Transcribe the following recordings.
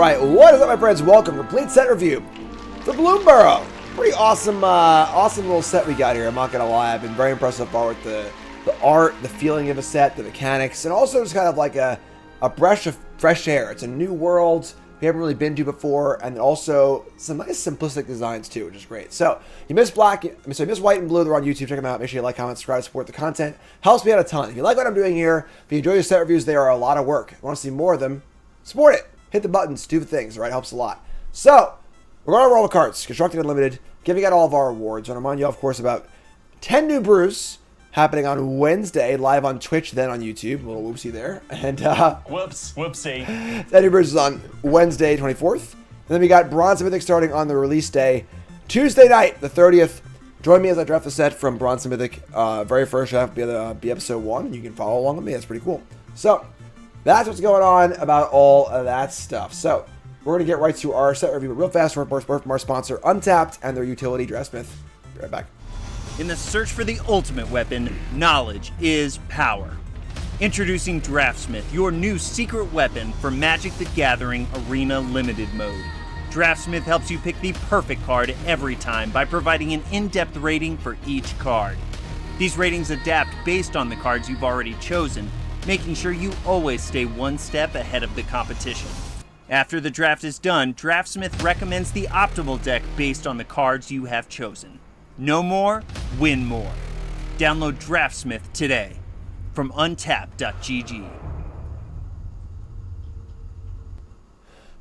Alright, what is up my friends? Welcome, complete set review for Bloomburrow. Pretty awesome, awesome little set we got here, I'm not gonna lie. I've been very impressed so far with the art, the feeling of the set, the mechanics, and also just kind of like a breath of fresh air. It's a new world we haven't really been to before, and also some nice simplistic designs too, which is great. So, you missed white and blue, they're on YouTube, check them out, make sure you like, comment, subscribe, support the content. Helps me out a ton. If you like what I'm doing here, if you enjoy the set reviews, they are a lot of work. If you want to see more of them, support it. Hit the buttons, do the things, right? Helps a lot. So, we're going to roll the cards, Constructed Unlimited, giving out all of our awards. I want to remind you, of course, about 10 new brews happening on Wednesday, live on Twitch, then on YouTube. A little whoopsie there. And, whoopsie. 10 new brews is on Wednesday, 24th. And then we got Bronze and Mythic starting on the release day, Tuesday night, the 30th. Join me as I draft the set from Bronze and Mythic. Very first draft will be episode 1. You can follow along with me. That's pretty cool. So, that's what's going on about all of that stuff. So, we're going to get right to our set review real fast. We're from our sponsor, Untapped, and their utility, Draftsmith. Be right back. In the search for the ultimate weapon, knowledge is power. Introducing Draftsmith, your new secret weapon for Magic the Gathering Arena Limited Mode. Draftsmith helps you pick the perfect card every time by providing an in-depth rating for each card. These ratings adapt based on the cards you've already chosen, making sure you always stay one step ahead of the competition. After the draft is done, Draftsmith recommends the optimal deck based on the cards you have chosen. Know more, win more. Download Draftsmith today from untap.gg.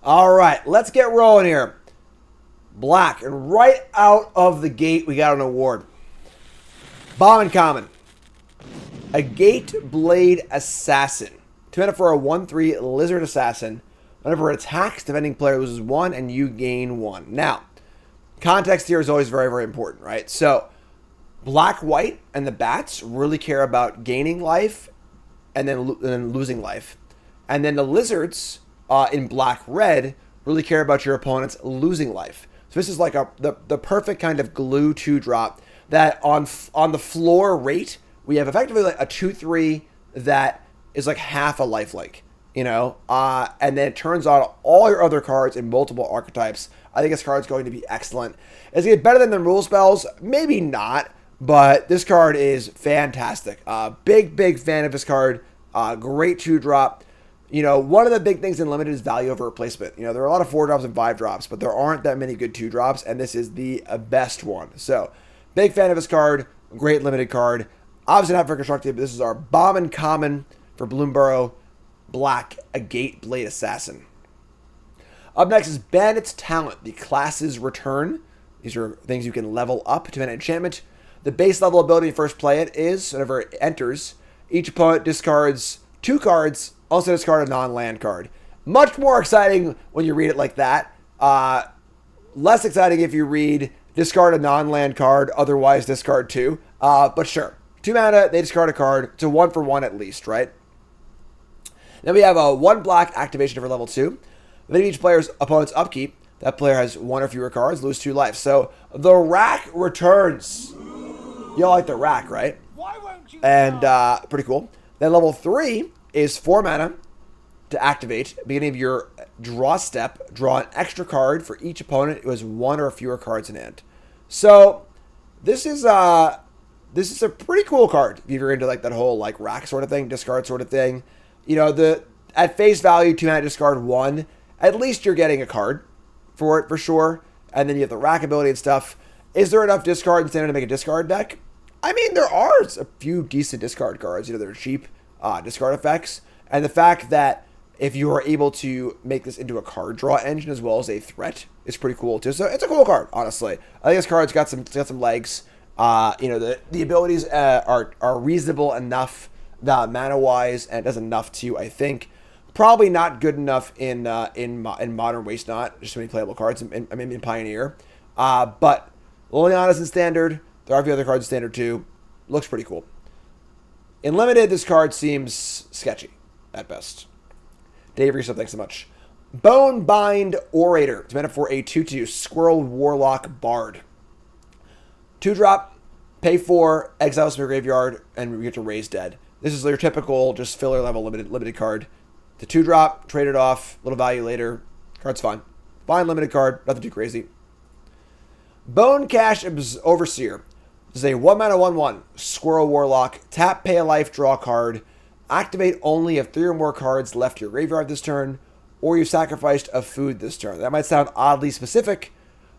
All right, let's get rolling here. Black, and right out of the gate, we got an award. Bombin Common. A Gateblade Assassin. 2 mana for a 1/3 Lizard Assassin. Whenever it attacks, defending player loses 1 and you gain 1. Now, context here is always very, very important, right? So, black, white, and the bats really care about gaining life and then losing life. And then the lizards in black, red really care about your opponent's losing life. So this is like the perfect kind of glue 2-drop that on the floor rate, we have effectively like a 2/3 that is like half a lifelink, you know? And then it turns on all your other cards in multiple archetypes. I think this card's going to be excellent. Is it better than the rule spells? Maybe not, but this card is fantastic. Big fan of this card. Great 2-drop. You know, one of the big things in Limited is value over replacement. You know, there are a lot of 4-drops and 5-drops, but there aren't that many good 2-drops, and this is the best one. So, big fan of this card. Great Limited card. Obviously not for Constructed, but this is our Bombin Common for Bloomburrow. Black, a Gateblade Assassin. Up next is Bandit's Talent, the class's return. These are things you can level up to an enchantment. The base level ability you first play it is, whenever it enters, each opponent discards 2 cards, also discard a non-land card. Much more exciting when you read it like that. Less exciting if you read discard a non-land card, otherwise discard 2. But sure. 2 mana, they discard a card. It's a 1-for-1 at least, right? Then we have a 1 black activation for level 2. Then each player's opponent's upkeep. That player has 1 or fewer cards, lose 2 life. So the rack returns. You all like the rack, right? Why won't you? And pretty cool. Then level 3 is 4 mana to activate. Beginning of your draw step, draw an extra card for each opponent who has 1 or fewer cards in hand. So this is a pretty cool card if you're into like that whole like rack sort of thing, discard sort of thing. You know, at face value, 2 mana discard 1. At least you're getting a card for it for sure. And then you have the rack ability and stuff. Is there enough discard in standard to make a discard deck? I mean, there are a few decent discard cards. You know, they're cheap discard effects. And the fact that if you are able to make this into a card draw engine as well as a threat is pretty cool too. So it's a cool card, honestly. I think this card's got some legs. You know, the abilities are reasonable enough mana-wise, and it does enough to, I think, probably not good enough in Modern Waste Not, just so many playable cards, maybe in Pioneer. But Liliana's in Standard. There are a few other cards in Standard too. Looks pretty cool. In Limited, this card seems sketchy, at best. Dave Reese, thanks so much. Bonebind Orator. It's meant for a 2/2 Squirrel Warlock Bard. 2-drop, pay 4, exile from your graveyard, and you get to raise dead. This is your typical just filler level limited card. The 2-drop, trade it off, little value later, Card's fine. Fine limited card, nothing too crazy. Bone Cache Overseer. This is a 1-mana 1/1 Squirrel Warlock. Tap, pay a life, draw a card. Activate only if 3 or more cards left your graveyard this turn, or you sacrificed a food this turn. That might sound oddly specific,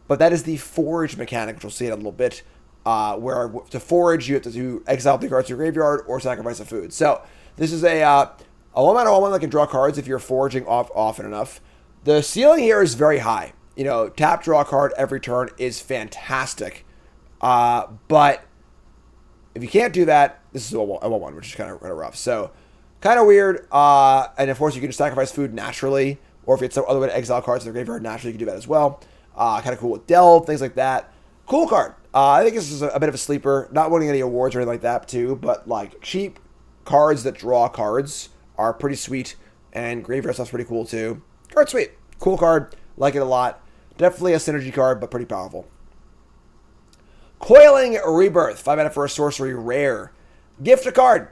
but that is the forage mechanic, which we'll see in a little bit, where to forage, you have to exile 3 cards to your graveyard or sacrifice a food. So this is a 1-mana 1/1 that can draw cards if you're foraging often enough. The ceiling here is very high. You know, tap, draw a card every turn is fantastic. But if you can't do that, this is a 1/1, which is kind of rough. So kind of weird. And of course, you can just sacrifice food naturally, or if you had some other way to exile cards to the graveyard naturally, you can do that as well. Kind of cool with Delve, things like that. Cool card. I think this is a bit of a sleeper. Not winning any awards or anything like that, too, but like cheap cards that draw cards are pretty sweet, and graveyard stuff's pretty cool too. Card's sweet. Cool card. Like it a lot. Definitely a synergy card, but pretty powerful. Coiling Rebirth. 5 mana for a sorcery rare. Gift a card.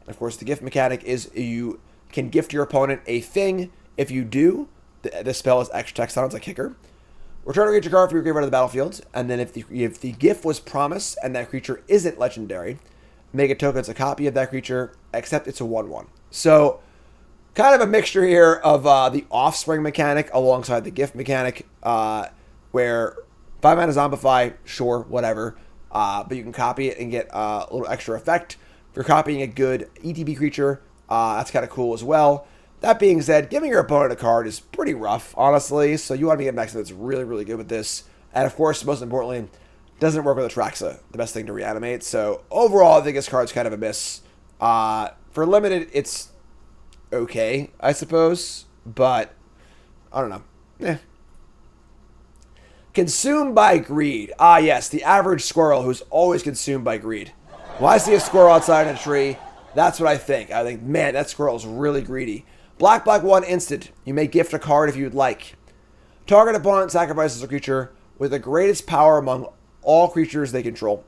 Of course, the gift mechanic is you can gift your opponent a thing. If you do, the spell is extra text on. It's a kicker. Return a creature card from your graveyard to the battlefield, and then if the gift was promised and that creature isn't legendary, make a token that's a copy of that creature, except it's a 1/1. So, kind of a mixture here of the offspring mechanic alongside the gift mechanic, where 5 mana zombify, sure, whatever, but you can copy it and get a little extra effect. If you're copying a good ETB creature, that's kind of cool as well. That being said, giving your opponent a card is pretty rough, honestly, so you want to get back to that's really, really good with this. And of course, most importantly, doesn't work with Atraxa, the best thing to reanimate. So overall, I think this card's kind of a miss. For limited, it's okay, I suppose, but I don't know. Consumed by greed. Ah, yes, the average squirrel who's always consumed by greed. When I see a squirrel outside in a tree, that's what I think. I think, man, that squirrel is really greedy. Black, 1 instant. You may gift a card if you'd like. Target opponent sacrifices a creature with the greatest power among all creatures they control.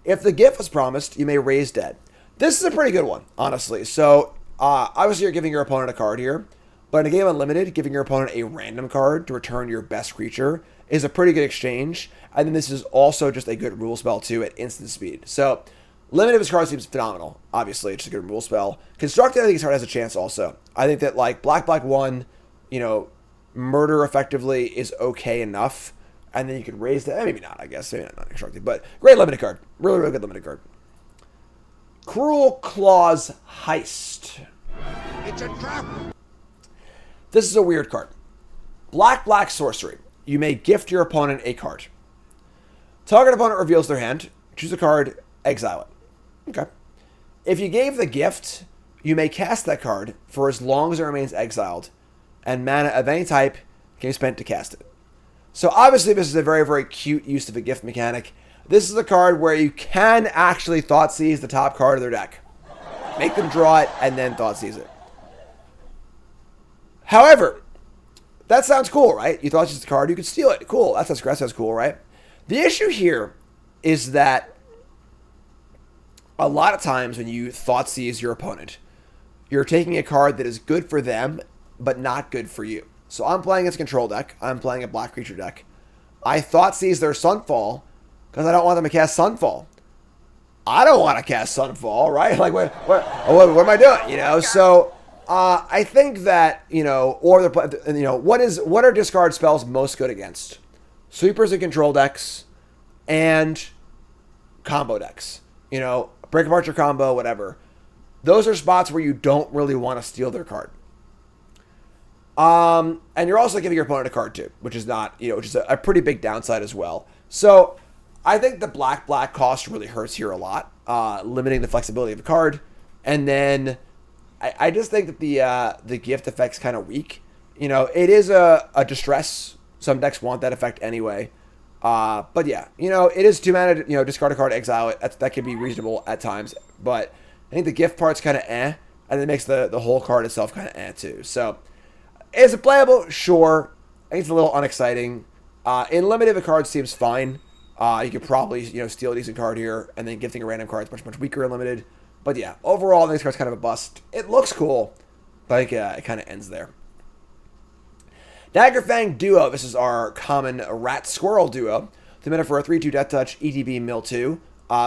If the gift was promised, you may raise dead. This is a pretty good one, honestly. So, obviously you're giving your opponent a card here, but in a game unlimited, giving your opponent a random card to return your best creature is a pretty good exchange. And then this is also just a good rule spell too at instant speed. So, limited of this card seems phenomenal. Obviously, it's just a good rule spell. Constructed, I think this card has a chance also. I think that like black 1, murder effectively is okay enough. And then you can raise that. Maybe not, I guess. Maybe not constructed. But great limited card. Really, really good limited card. Cruelclaw's Heist. It's a trap. This is a weird card. Black sorcery. You may gift your opponent a card. Target opponent reveals their hand. Choose a card. Exile it. Okay. If you gave the gift, you may cast that card for as long as it remains exiled, and mana of any type can be spent to cast it. So obviously this is a very, very cute use of a gift mechanic. This is a card where you can actually Thoughtseize the top card of their deck. Make them draw it, and then Thoughtseize it. However, that sounds cool, right? You Thoughtseize the card, you can steal it. Cool, that sounds cool, right? The issue here is that a lot of times when you Thoughtseize your opponent, you're taking a card that is good for them, but not good for you. So I'm playing its control deck. I'm playing a black creature deck. I Thoughtseize their Sunfall because I don't want them to cast Sunfall. I don't want to cast Sunfall, right? Like, what am I doing? So I think that, what are discard spells most good against? Sweepers and control decks and combo decks. Break apart your combo, whatever. Those are spots where you don't really want to steal their card. And you're also giving your opponent a card too, which is not, which is a pretty big downside as well. So I think the black cost really hurts here a lot, limiting the flexibility of the card. And then I just think that the gift effect's kind of weak. It is a distress. Some decks want that effect anyway. But yeah, it is 2 mana, discard a card, exile it. That can be reasonable at times. But I think the gift part's kind of and it makes the whole card itself kind of too. So, is it playable? Sure. I think it's a little unexciting. In limited, the card seems fine. You could probably, steal a decent card here, and then gifting a random card is much, much weaker in limited. But yeah, overall, this card's kind of a bust. It looks cool, but it kind of ends there. Daggerfang Duo. This is our common Rat Squirrel duo. 2 mana for a 3/2 Death Touch, ETB Mill 2.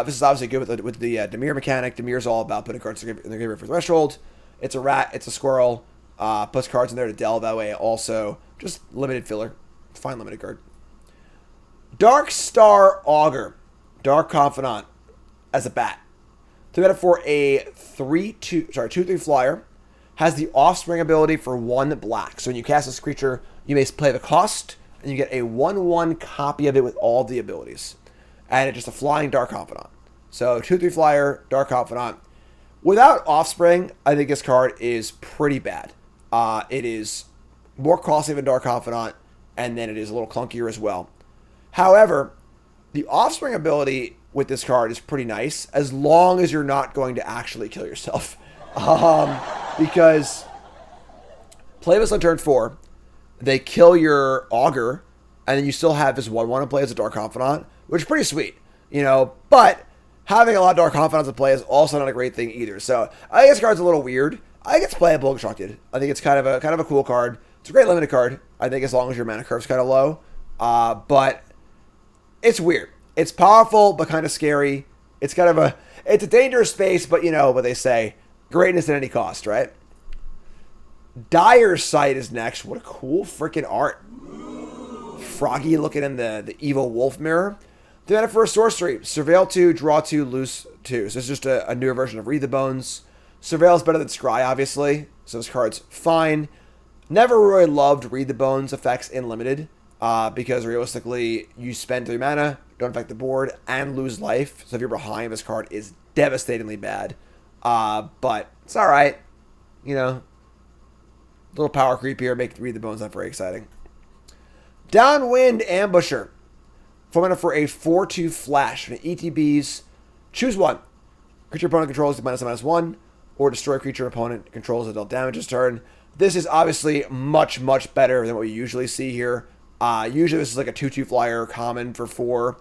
This is obviously good with the Dimir mechanic. Dimir's all about putting cards in the graveyard for threshold. It's a rat, it's a squirrel. Puts cards in there to delve that way. Also, just limited filler. Fine limited card. Darkstar Augur. Dark Confidant as a bat. 2 mana for a 2/3 flyer. Has the Offspring ability for 1 black. So when you cast this creature, you may play the cost, and you get a 1/1 copy of it with all the abilities. And it's just a flying Dark Confidant. So 2/3 flyer, Dark Confidant. Without Offspring, I think this card is pretty bad. It is more costly than Dark Confidant, and then it is a little clunkier as well. However, the Offspring ability with this card is pretty nice, as long as you're not going to actually kill yourself. Because play this on turn 4, they kill your Augur, and then you still have this 1/1 in play as a Dark Confidant, which is pretty sweet, but having a lot of Dark Confidants in play is also not a great thing either. So I think this card's a little weird. I think it's playable and constructed. I think it's kind of a cool card. It's a great limited card, I think, as long as your mana curve's kind of low. But it's weird. It's powerful, but kind of scary. It's it's a dangerous space, but what they say, greatness at any cost, right? Dire Sight is next. What a cool freaking art. Froggy looking in the evil wolf mirror. 2 mana for a sorcery. Surveil 2, draw 2, lose 2. So it's just a newer version of Read the Bones. Surveil is better than Scry, obviously. So this card's fine. Never really loved Read the Bones effects in Limited. Because realistically, you spend 3 mana, don't affect the board, and lose life. So if you're behind, this card is devastatingly bad. But it's alright. Little power creep here, make Read the Bones not very exciting. Downwind Ambusher. 4 mana for a 4/2 flash. From ETBs, choose one. Creature opponent controls -1/-1, or destroy creature opponent controls that dealt damage this turn. This is obviously much, much better than what we usually see here. Usually this is like a 2/2 flyer common for 4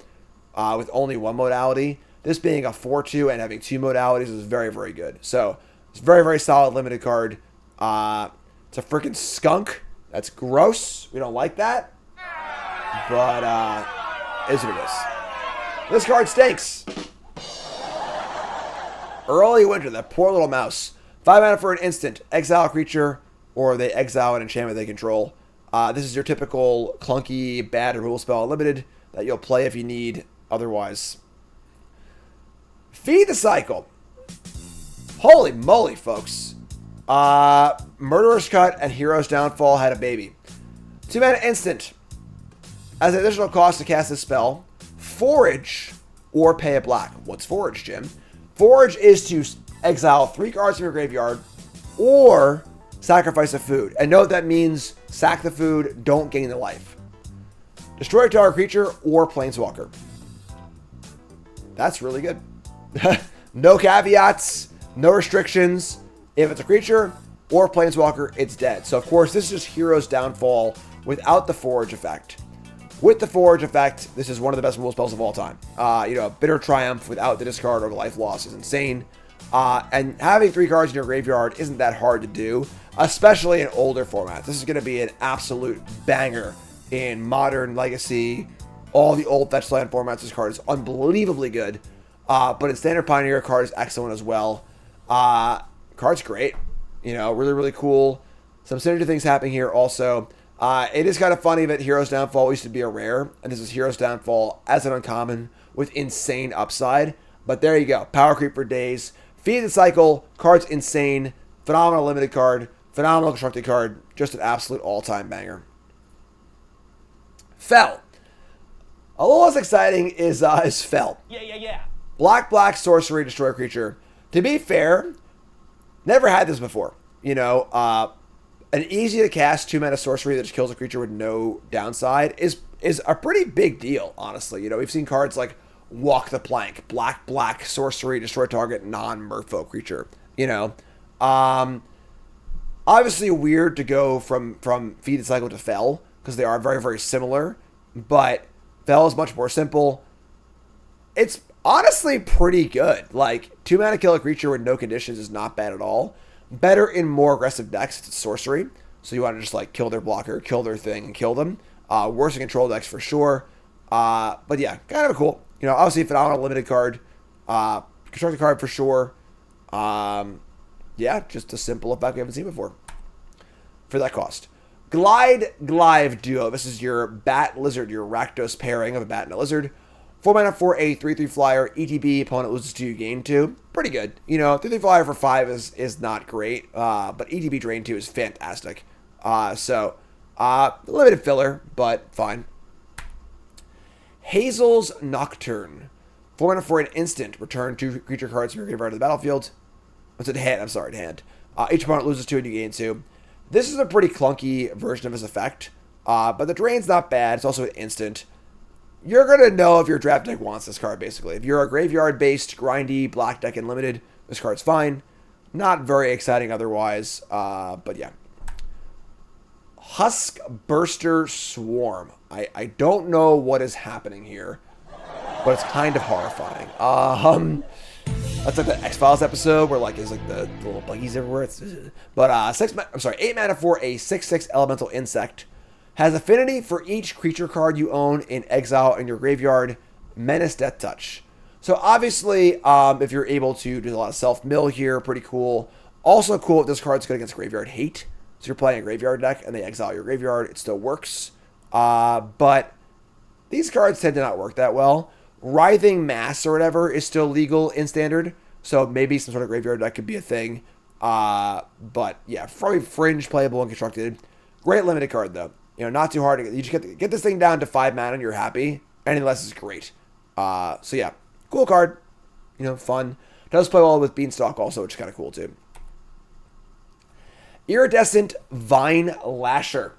with only 1 modality. This being a 4/2 and having 2 modalities is very, very good. So it's a very, very solid limited card. It's a freaking skunk. That's gross. We don't like that. But is what it is. This card stinks. Early Winter, that poor little mouse. 5 mana for an instant. Exile a creature, or they exile an enchantment they control. This is your typical clunky, bad removal spell unlimited that you'll play if you need otherwise. Feed the Cycle. Holy moly, folks. Murderer's Cut and Hero's Downfall had a baby. 2 mana instant. As an additional cost to cast this spell, forage or pay a black. What's forage, Jim? Forage is to exile 3 cards from your graveyard or sacrifice a food. And note that means sack the food, don't gain the life. Destroy a target creature or planeswalker. That's really good. No caveats, no restrictions. If it's a creature or planeswalker, it's dead. So of course, this is just Hero's Downfall without the forage effect. With the Forage effect, this is one of the best removal spells of all time. Bitter Triumph without the discard or the life loss is insane. And having 3 cards in your graveyard isn't that hard to do, especially in older formats. This is going to be an absolute banger in Modern, Legacy, all the old fetch land formats. This card is unbelievably good. But in Standard Pioneer, card is excellent as well. Card's great. Really, really cool. Some synergy things happening here also. It is kind of funny that Hero's Downfall used to be a rare, and this is Hero's Downfall as an uncommon with insane upside. But there you go. Power creep for days. Feed the Cycle. Card's insane. Phenomenal limited card. Phenomenal constructed card. Just an absolute all-time banger. Fel. A little less exciting is Fel. Yeah. Black, sorcery, destroy a creature. To be fair, never had this before. An easy to cast 2 mana sorcery that just kills a creature with no downside is a pretty big deal, honestly. We've seen cards like Walk the Plank, black sorcery, destroy target non-merfolk creature. Obviously weird to go from Feed the Cycle to Fel because they are very, very similar, but Fel is much more simple. It's honestly pretty good. 2 mana kill a creature with no conditions is not bad at all. Better in more aggressive decks. It's sorcery. So you want to just like kill their blocker, kill their thing, and kill them. Worse in control decks for sure. But yeah, kind of cool. You know, obviously phenomenal limited card. Constructed card for sure. Yeah, just a simple effect we haven't seen before for that cost. Glide Duo. This is your Bat Lizard, your Rakdos pairing of a Bat and a Lizard. 4 mana for a 3/3 flyer. ETB, opponent loses 2, you gain 2. Pretty good. You know, 3/3 flyer for 5 is not great, but ETB drain 2 is fantastic. Limited filler, but fine. Hazel's Nocturne. 4 mana for an instant. Return 2 creature cards from your graveyard to the battlefield. What's it? Hand. I'm sorry, to hand. Each opponent loses 2 and you gain 2. This is a pretty clunky version of this effect, but the drain's not bad. It's also an instant. You're going to know if your draft deck wants this card, basically. If you're a graveyard-based, grindy, black deck and limited, this card's fine. Not very exciting otherwise, but yeah. Husk Burster Swarm. I don't know what is happening here, but it's kind of horrifying. That's like the X-Files episode where like there's like the little buggies everywhere. But 8 mana for a 6/6 elemental insect. Has affinity for each creature card you own in exile in your graveyard. Menace Death Touch. So obviously, if you're able to do a lot of self-mill here, pretty cool. Also cool if this card's good against Graveyard Hate. So you're playing a graveyard deck and they exile your graveyard, it still works. But these cards tend to not work that well. Writhing Mass or whatever is still legal in Standard. So maybe some sort of graveyard deck could be a thing. But yeah, probably fringe playable and constructed. Great limited card though. You know, not too hard to get. You just get this thing down to 5 mana and you're happy. Anything less is great. So yeah, cool card. You know, fun. Does play well with Beanstalk also, which is kind of cool too. Iridescent Vine Lasher.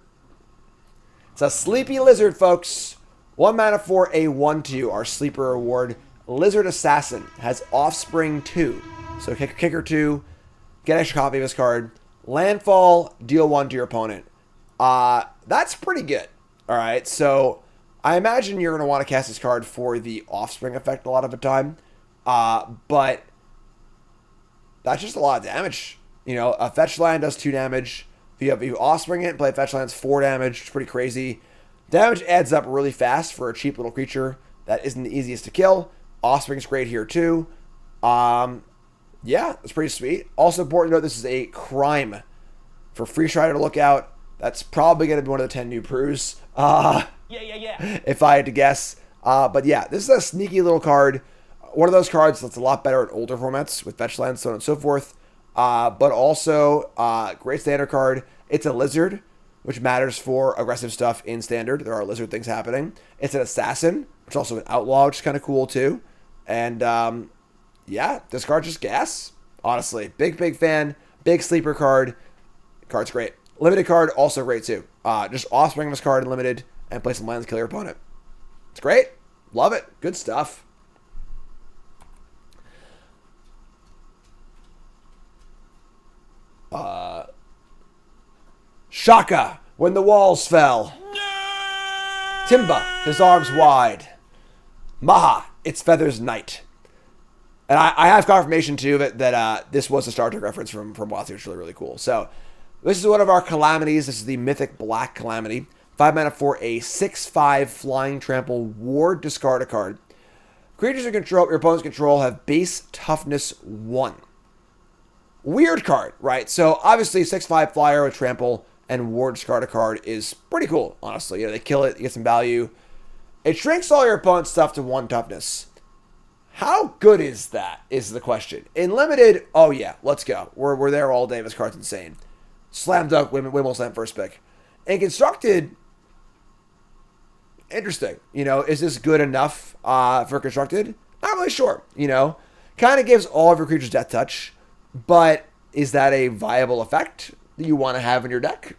It's a sleepy lizard, folks. 1 mana for a 1/2. Our sleeper reward. Lizard Assassin has Offspring 2. So kicker 2. Get extra copy of this card. Landfall. Deal 1 to your opponent. That's pretty good. All right. So I imagine you're going to want to cast this card for the Offspring effect a lot of the time. But that's just a lot of damage. You know, a fetch land does 2 damage. If you Offspring it and play fetch lands, 4 damage. It's pretty crazy. Damage adds up really fast for a cheap little creature that isn't the easiest to kill. Offspring's great here too. Yeah, it's pretty sweet. Also important to note, this is a crime for Free Strider to look out. That's probably going to be one of the 10 new brews. Yeah. If I had to guess. But yeah, this is a sneaky little card. One of those cards that's a lot better in older formats with fetch lands, so on and so forth. But also, great standard card. It's a lizard, which matters for aggressive stuff in standard. There are lizard things happening. It's an assassin, which is also an outlaw, which is kind of cool too. And yeah, this card's just gas. Honestly, big fan. Big sleeper card. Card's great. Limited card, also great too. Just Offspring this card in limited and play some lands, kill your opponent. It's great. Love it. Good stuff. Shaka, when the walls fell. Timba, his arms wide. Maha, its feathers night. And I have confirmation too that this was a Star Trek reference from WotC, which is really cool. So this is one of our calamities. This is the Mythic Black Calamity. 5 mana for a 6/5 flying trample ward. Discard a card. Creatures you control, your opponent's control, have base toughness 1. Weird card, right? So obviously 6/5 flyer with trample and ward discard a card is pretty cool, honestly. You know, they kill it, you get some value. It shrinks all your opponent's stuff to 1 toughness. How good is that, is the question. In limited, oh yeah, let's go. We're there all day. This card's insane. Slam dunk, Wimble Slam first pick. In constructed, interesting. You know, is this good enough for constructed? Not really sure, you know. Kind of gives all of your creatures death touch, but is that a viable effect that you want to have in your deck?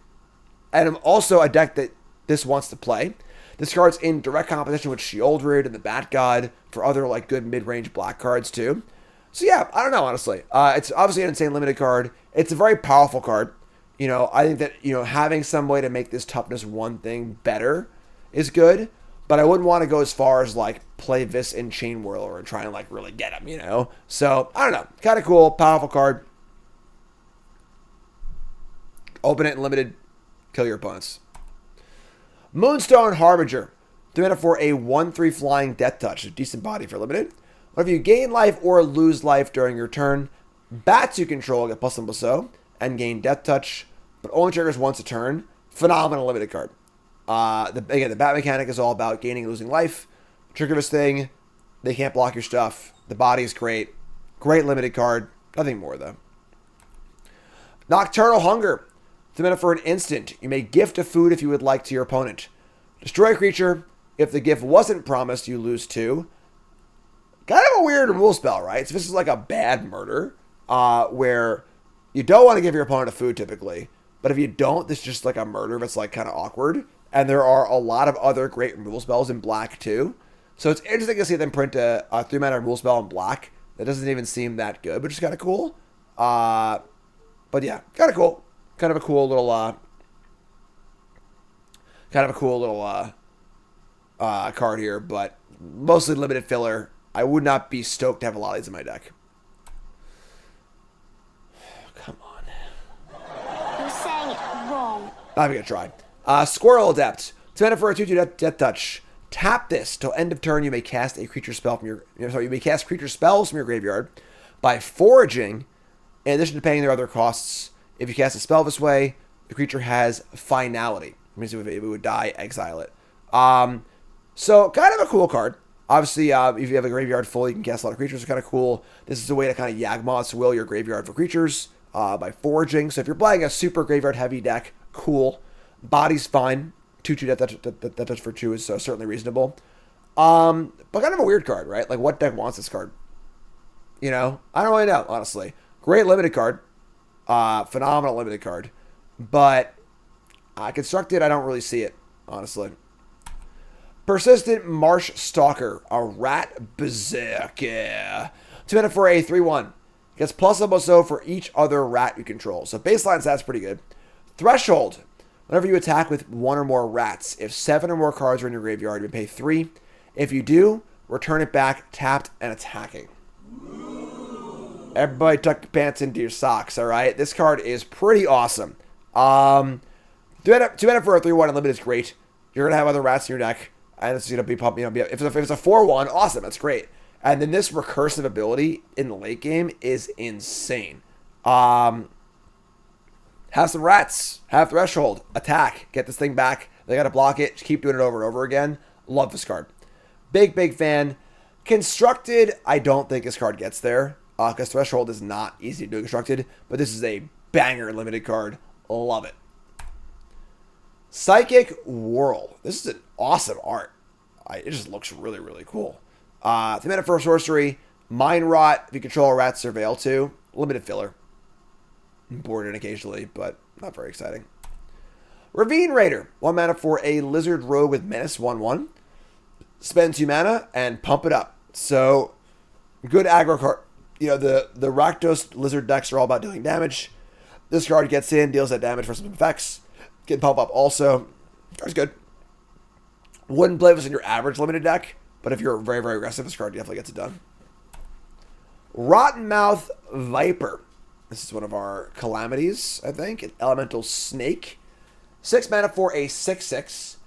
And also a deck that this wants to play. This card's in direct competition with Sheoldred and the Bat God for other like good mid-range black cards too. So yeah, I don't know, honestly. It's obviously an insane limited card. It's a very powerful card. You know, I think that, you know, having some way to make this toughness 1 thing better is good, but I wouldn't want to go as far as like play this in Chain Whirler and try and like really get him, you know? So, I don't know. Kind of cool, powerful card. Open it in limited. Kill your opponents. Moonstone Harbinger. 3 mana for a 1/3 flying death touch. A decent body for limited. Whenever you gain life or lose life during your turn, bats you control get +1/+0 and gain death touch, but only triggers once a turn. Phenomenal limited card. Again, the bat mechanic is all about gaining and losing life. Trigger this thing, they can't block your stuff. The body is great. Great limited card. Nothing more, though. Nocturnal Hunger. 3 mana for an instant. You may gift a food if you would like to your opponent. Destroy a creature. If the gift wasn't promised, you lose 2. Kind of a weird rule spell, right? So this is like a bad murder, where you don't want to give your opponent a food typically. But if you don't, this is just like a murder that's like kind of awkward. And there are a lot of other great removal spells in black too. So it's interesting to see them print a 3 mana removal spell in black. That doesn't even seem that good, but it's kind of cool. But yeah, kind of cool. Kind of a cool little card here, but mostly limited filler. I would not be stoked to have a lot of these in my deck. Come on. You're saying it wrong. Not even gonna try. Squirrel Adept. 2 mana for a 2/2 death touch. Tap this till end of turn. You may cast a creature spell from you may cast creature spells from your graveyard by foraging. In addition to paying their other costs, if you cast a spell this way, the creature has finality. It means if it would die, exile it. So kind of a cool card. Obviously, if you have a graveyard full, you can cast a lot of creatures. It's kind of cool. This is a way to kind of Yawgmoth's Will your graveyard for creatures by foraging. So if you're playing a super graveyard heavy deck, cool. Body's fine. 2/2 death touch for 2 is certainly reasonable. But kind of a weird card, right? Like, what deck wants this card? You know? I don't really know, honestly. Great limited card. Phenomenal limited card. But constructed, I don't really see it, honestly. Persistent Marsh Stalker. A rat berserker. 2 mana for a 3/1. Gets +1/+0 for each other rat you control. So baseline stats pretty good. Threshold. Whenever you attack with 1 or more rats, if 7 or more cards are in your graveyard, you pay 3. If you do, return it back, tapped and attacking. Everybody tuck your pants into your socks, all right? This card is pretty awesome. 2 mana for a 3/1 unlimited is great. You're going to have other rats in your deck. And it's going to be pumping. If it's a 4/1, awesome. That's great. And then this recursive ability in the late game is insane. Have some rats. Have threshold. Attack. Get this thing back. They got to block it. Just keep doing it over and over again. Love this card. Big fan. Constructed, I don't think this card gets there. Because threshold is not easy to do constructed. But this is a banger limited card. Love it. Psychic Whirl. This is an awesome art. It just looks really, really cool. 3 mana for a sorcery. Mind Rot. If you control a rat, surveil 2. Limited filler. Board in occasionally, but not very exciting. Ravine Raider. 1 mana for a lizard rogue with menace 1/1. Spend 2 mana and pump it up. So, good aggro card. You know, the Rakdos lizard decks are all about dealing damage. This card gets in, deals that damage for some effects. Can pump up also. Card's good. Wouldn't play this in your average limited deck, but if you're very, very aggressive, this card definitely gets it done. Rottenmouth Viper. This is one of our calamities, I think. An elemental snake. 6 mana for a 6/6.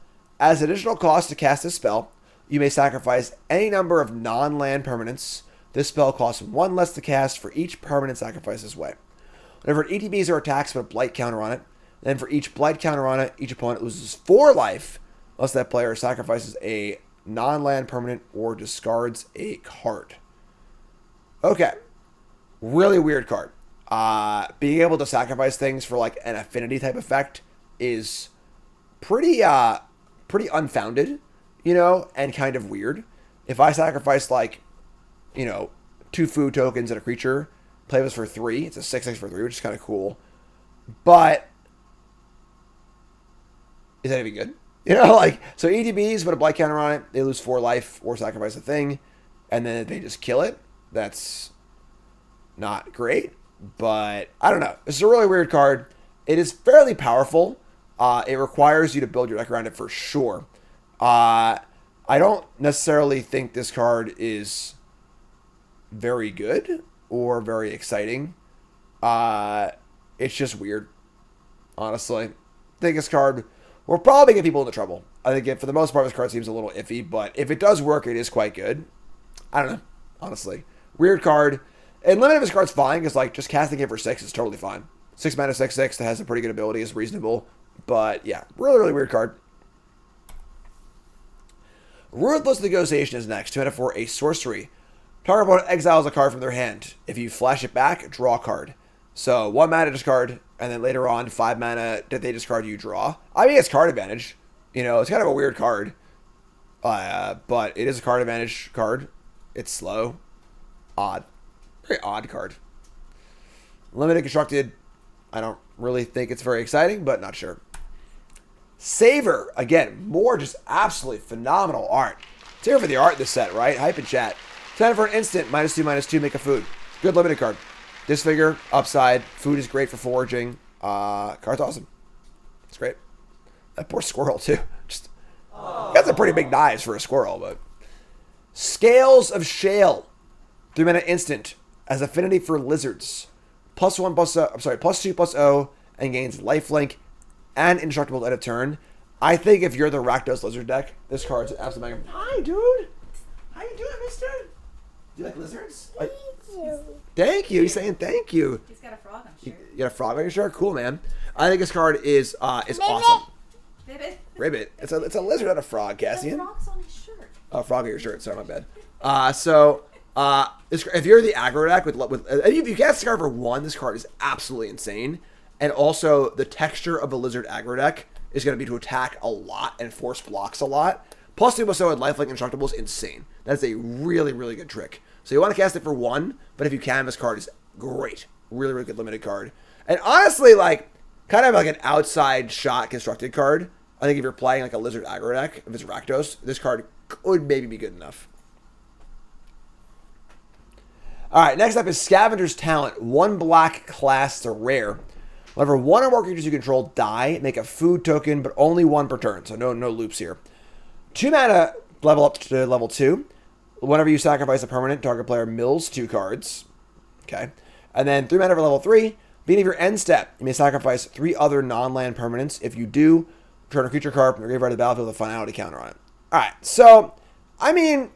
As additional cost to cast this spell, you may sacrifice any number of non-land permanents. This spell costs 1 less to cast for each permanent sacrifice this way. Whenever it ETBs or attacks with a blight counter on it, then for each blight counter on it, each opponent loses 4 life, unless that player sacrifices a non-land permanent or discards a card. Okay. Really weird card. Being able to sacrifice things for like an affinity type effect is pretty unfounded, you know, and kind of weird. If I sacrifice like, you know, 2 food tokens and a creature, play this for 3. It's a 6/6 for 3, which is kind of cool. But is that even good? You know, like, so ETBs put a blight counter on it, they lose 4 life or sacrifice a thing, and then they just kill it. That's not great, but I don't know. This is a really weird card. It is fairly powerful. It requires you to build your deck around it for sure. I don't necessarily think this card is very good or very exciting. It's just weird, honestly. think this card will probably get people into trouble. I think for the most part, this card seems a little iffy, but if it does work, it is quite good. I don't know, honestly. Weird card. And limited this card's fine, because like just casting it for 6 is totally fine. 6 mana, 6/6 that has a pretty good ability is reasonable. But yeah, really, really weird card. Ruthless Negotiation is next. 2 mana for a sorcery. Target opponent exiles a card from their hand. If you flash it back, draw a card. So 1 mana discard, and then later on 5 mana that they discard, you draw. I mean, it's card advantage. You know, it's kind of a weird card, but it is a card advantage card. It's slow, odd, very odd card. Limited constructed. I don't really think it's very exciting, but not sure. Saver, again, more just absolutely phenomenal art. It's here for the art in this set, right? Hype in chat. 10 for an instant, -2/-2, make a food. Good limited card. Disfigure, upside. Food is great for foraging. Card's awesome. It's great. That poor squirrel, too. Just got some pretty big knives for a squirrel, but. Scales of Shale. 3 mana instant. Has affinity for lizards. +2/+0, and gains lifelink and indestructible at a turn. I think if you're the Rakdos Lizard deck, this card's an absolute mega. Hi, dude. How you doing, mister? Do you like lizards? Thank you. Thank you. He's saying thank you. He's got a frog on his shirt. You got a frog on your shirt? Cool, man. I think this card is awesome. Ribbit. Ribbit. It's a lizard, not a frog, The Cassian. frog's on his shirt. Oh, frog on your shirt. Sorry, my bad. If you're the aggro deck if you cast this card for 1, this card is absolutely insane. And also, the texture of a lizard aggro deck is going to be to attack a lot and force blocks a lot. +2/+0 and lifelink indestructible is insane. That's a really, really good trick. So you want to cast it for 1, but if you can, this card is great. Really, really good limited card. And honestly, like, kind of like an outside shot constructed card. I think if you're playing like a lizard aggro deck, if it's Rakdos, this card could maybe be good enough. Alright, next up is Scavenger's Talent. 1 black class to rare. Whenever 1 or more creatures you control die, make a food token, but only 1 per turn. So no loops here. 2 mana, level up to level 2. Whenever you sacrifice a permanent, target player mills 2 cards. Okay. And then 3 mana for level 3. Beginning of your end step, you may sacrifice 3 other non-land permanents. If you do, return a creature card from your graveyard to the battlefield with a finality counter on it. Alright, so, I mean,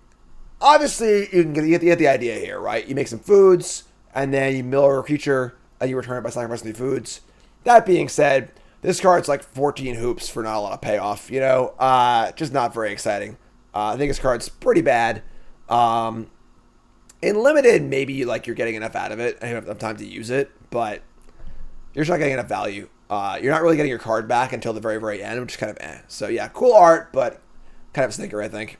obviously, you get the idea here, right? You make some foods, and then you mill a creature, and you return it by sacrificing 3 foods. That being said, this card's like 14 hoops for not a lot of payoff, you know? Just not very exciting. I think this card's pretty bad. In limited, maybe you're getting enough out of it, and you have enough time to use it, but you're just not getting enough value. You're not really getting your card back until the very, very end, which is kind of eh. So yeah, cool art, but kind of a stinker, I think.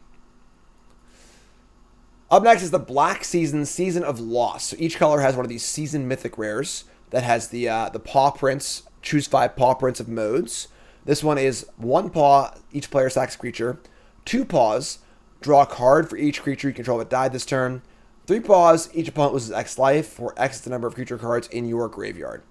Up next is the Black Season of Loss. So each color has one of these season mythic rares that has the paw prints. Choose 5 paw prints of modes. This one is 1 paw, each player sacks a creature. 2 paws, draw a card for each creature you control that died this turn. 3 paws, each opponent loses X life, or X is the number of creature cards in your graveyard.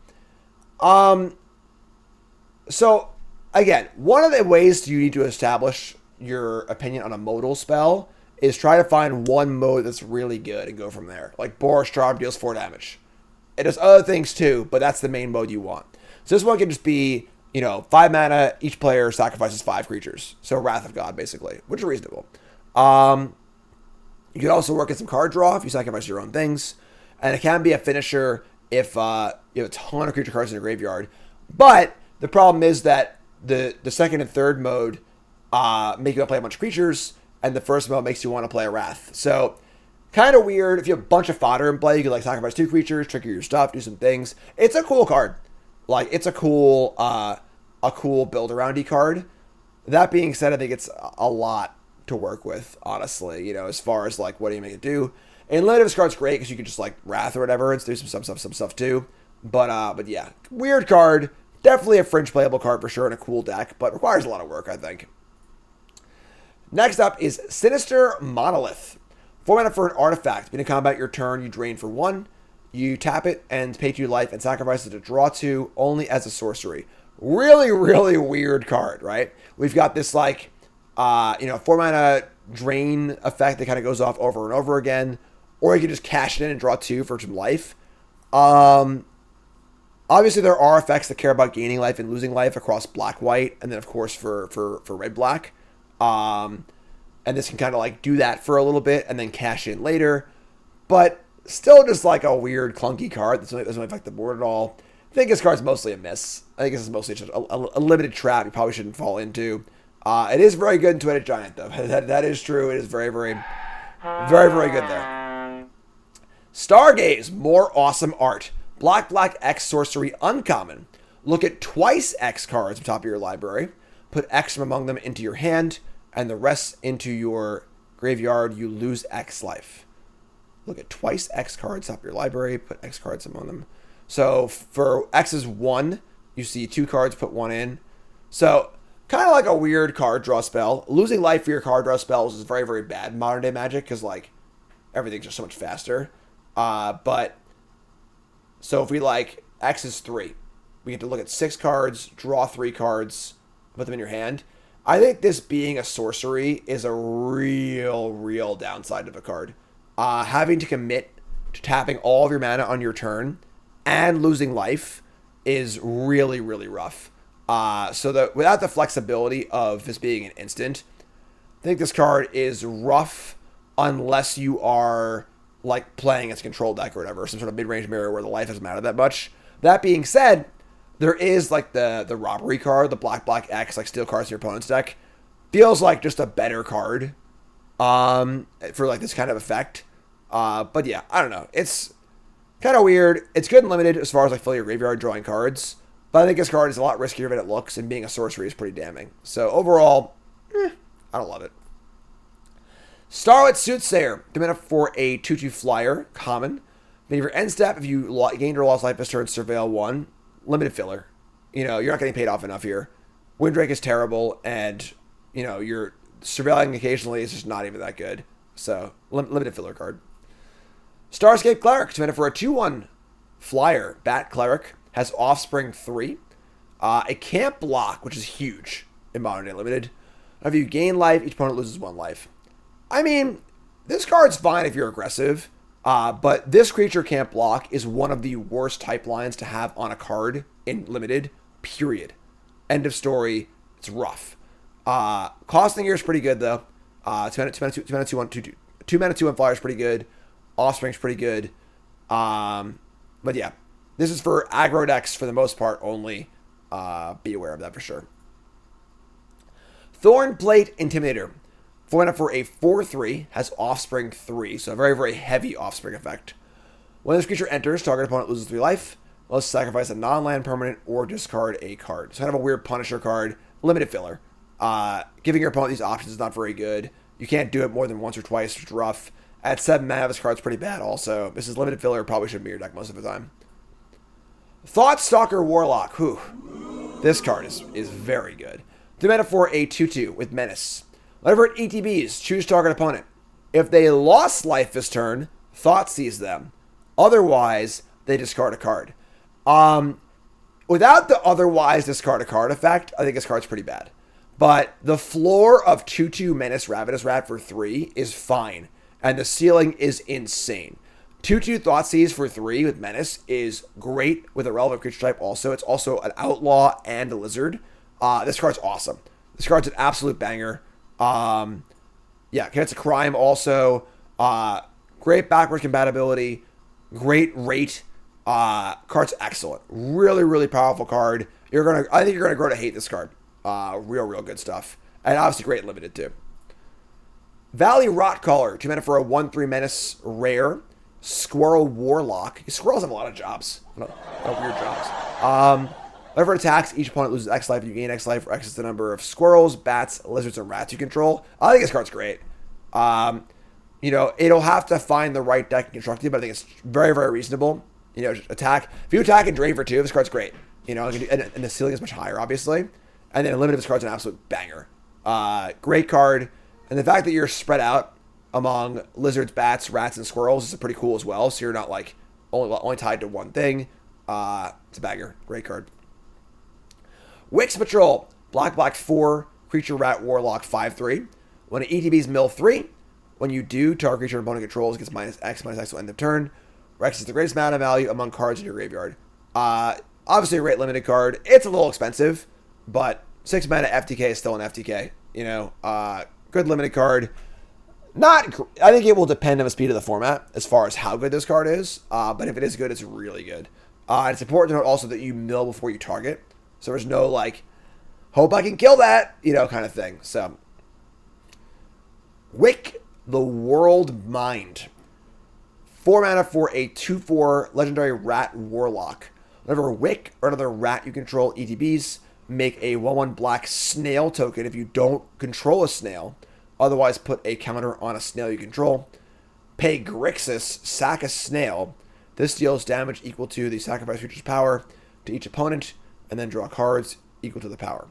So, again, one of the ways you need to establish your opinion on a modal spell is try to find one mode that's really good and go from there. Like Boros Charm deals 4 damage. It does other things too, but that's the main mode you want. So this one can just be, 5 mana, each player sacrifices 5 creatures. So Wrath of God, basically, which is reasonable. You can also work in some card draw if you sacrifice your own things. And it can be a finisher if you have a ton of creature cards in your graveyard. But the problem is that the second and third mode make you want to play a bunch of creatures, and the first mode makes you want to play a Wrath. So, kind of weird. If you have a bunch of fodder in play, you can sacrifice 2 creatures, trigger your stuff, do some things. It's a cool card. It's a cool build around-y card. That being said, I think it's a lot to work with, honestly. As far as what do you make it do? And limited this card's great because you can just Wrath or whatever and do some stuff too. But yeah, weird card. Definitely a fringe playable card for sure in a cool deck, but requires a lot of work, I think. Next up is Sinister Monolith. 4 mana for an artifact. Beginning combat your turn, you drain for 1. You tap it and pay 2 life and sacrifice it to draw 2 only as a sorcery. Really, really weird card, right? We've got this 4 mana drain effect that kind of goes off over and over again. Or you can just cash it in and draw 2 for some life. Obviously, there are effects that care about gaining life and losing life across black-white, and then, of course, for red-black. And this can kind of, like, do that for a little bit and then cash in later. But still just, like, a weird, clunky card that doesn't affect the board at all. I think this card's mostly a miss. I think this is mostly just a limited trap you probably shouldn't fall into. It is very good in Two-Headed Giant, though. That is true. It is very, very, very, very good there. Stargaze, more awesome art. Black X sorcery uncommon. Look at twice X cards on top of your library. Put X from among them into your hand, and the rest into your graveyard. You lose X life. Look at twice X cards top of your library. Put X cards among them. So for X is 1, you see 2 cards, put 1 in. So kind of like a weird card draw spell. Losing life for your card draw spells is very, very bad in modern day Magic because, like, everything's just so much faster. But so if we, like, X is 3, we get to look at 6 cards, draw 3 cards, put them in your hand. I think this being a sorcery is a real downside of a card. Having to commit to tapping all of your mana on your turn and losing life is really rough. So that without the flexibility of this being an instant, I think this card is rough unless you are, like, playing its control deck or whatever, some sort of mid-range mirror where the life doesn't matter that much. That being said, there is, like, the robbery card, the black X, like, steal cards in your opponent's deck. Feels like just a better card for, like, this kind of effect. But yeah, I don't know. It's kind of weird. It's good and limited as far as, like, filling your graveyard drawing cards. But I think this card is a lot riskier than it looks, and being a sorcery is pretty damning. So overall, I don't love it. Starlit Soothsayer, diminish for a 2/2 flyer, common. Then your end step, if you gained or lost life this turn, surveil 1. Limited filler. You know, you're not getting paid off enough here. Winddrake is terrible, and, you know, you're surveilling occasionally is just not even that good. So, limited filler card. Starscape Cleric, diminish for a 2/1 flyer, Bat Cleric, has Offspring 3. It can't block, which is huge in Modern Day Limited. If you gain life, each opponent loses 1 life. I mean, this card's fine if you're aggressive, but this creature can't block is one of the worst type lines to have on a card in Limited, period. End of story. It's rough. Costing here is pretty good, though. 2 mana 2/1 flyer is pretty good. Offspring's pretty good. But yeah, this is for aggro decks for the most part only. Be aware of that for sure. Thornplate Intimidator. 4 mana for a 4/3, has Offspring 3, so a very heavy Offspring effect. When this creature enters, target opponent loses 3 life. Must sacrifice a non-land permanent or discard a card. It's kind of a weird Punisher card. Limited filler. Giving your opponent these options is not very good. You can't do it more than once or twice, which is rough. At 7 mana, this card's pretty bad also. This is limited filler, probably shouldn't be your deck most of the time. Thoughtstalker Warlock. Whew. This card is very good. 2 mana for a 2/2 with Menace. Whenever it ETBs, choose target opponent. If they lost life this turn, Thoughtseize them. Otherwise, they discard a card. Without the otherwise discard a card effect, I think this card's pretty bad. But the floor of 2/2 Menace Ravenous Rat for 3 is fine. And the ceiling is insane. 2/2 Thoughtseize for 3 with Menace is great with a relevant creature type also. It's also an outlaw and a lizard. This card's awesome. This card's an absolute banger. Yeah, commits a crime also. Great backwards compatibility. Great rate. Card's excellent. Really powerful card. I think you're gonna grow to hate this card. Real good stuff. And obviously great limited too. Valley Rotcaller, 2 mana for a 1/3 Menace rare. Squirrel Warlock. Squirrels have a lot of jobs. A lot of weird jobs. Whenever it attacks, each opponent loses X life. You gain X life, or X is the number of squirrels, bats, lizards, and rats you control. I think this card's great. You know, it'll have to find the right deck and construct it, but I think it's very reasonable. You know, attack. If you attack and drain for 2, this card's great. You know, and the ceiling is much higher, obviously. And then limited, this card's an absolute banger. Great card. And the fact that you're spread out among lizards, bats, rats, and squirrels is pretty cool as well. So you're not like only tied to one thing. It's a banger. Great card. Wix Patrol. Black 4. Creature Rat Warlock 5/3. When it ETBs mill 3. When you do, target creature and opponent controls gets -X till end of turn. Where X is the greatest mana value among cards in your graveyard. Obviously a great limited card. It's a little expensive, but 6 mana FTK is still an FTK. You know, good limited card. I think it will depend on the speed of the format as far as how good this card is. But if it is good, it's really good. It's important to note also that you mill before you target. So there's no, like, hope I can kill that, you know, kind of thing. So, Wick the Warlord. 4 mana for a 2/4 legendary rat warlock. Whenever a Wick or another rat you control ETBs, make a 1/1 black snail token if you don't control a snail. Otherwise, put a counter on a snail you control. Pay Grixis, sack a snail. This deals damage equal to the sacrifice creature's power to each opponent, and then draw cards equal to the power.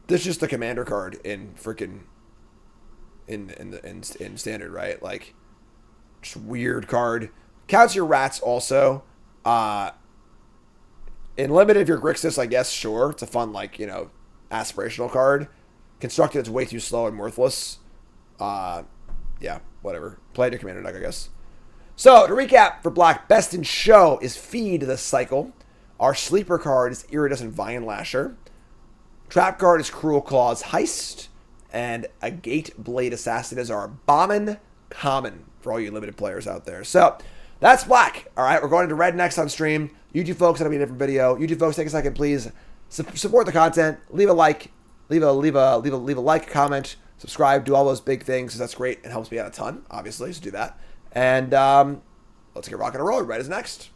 This is just the commander card in freaking in standard, right? Like, just weird card. Counts your rats also. In limited, if you're Grixis, I guess, sure. It's a fun, like, you know, aspirational card. Constructed, it's way too slow and worthless. Yeah, whatever. Play your commander deck, I guess. So, to recap for Black, best in show is Feed the Cycle. Our sleeper card is Iridescent Lasher. Trap card is Cruelclaw's Heist. And a Gateblade Assassin is our Bombin Common for all you limited players out there. So, that's Black. All right, we're going into Red next on stream. YouTube folks, that'll be a different video. YouTube folks, take a second, please. Support the content. Leave a like. Leave a like, comment, subscribe, do all those big things, because that's great. It helps me out a ton, obviously, so do that. And let's get rocking and rolling. Red is next.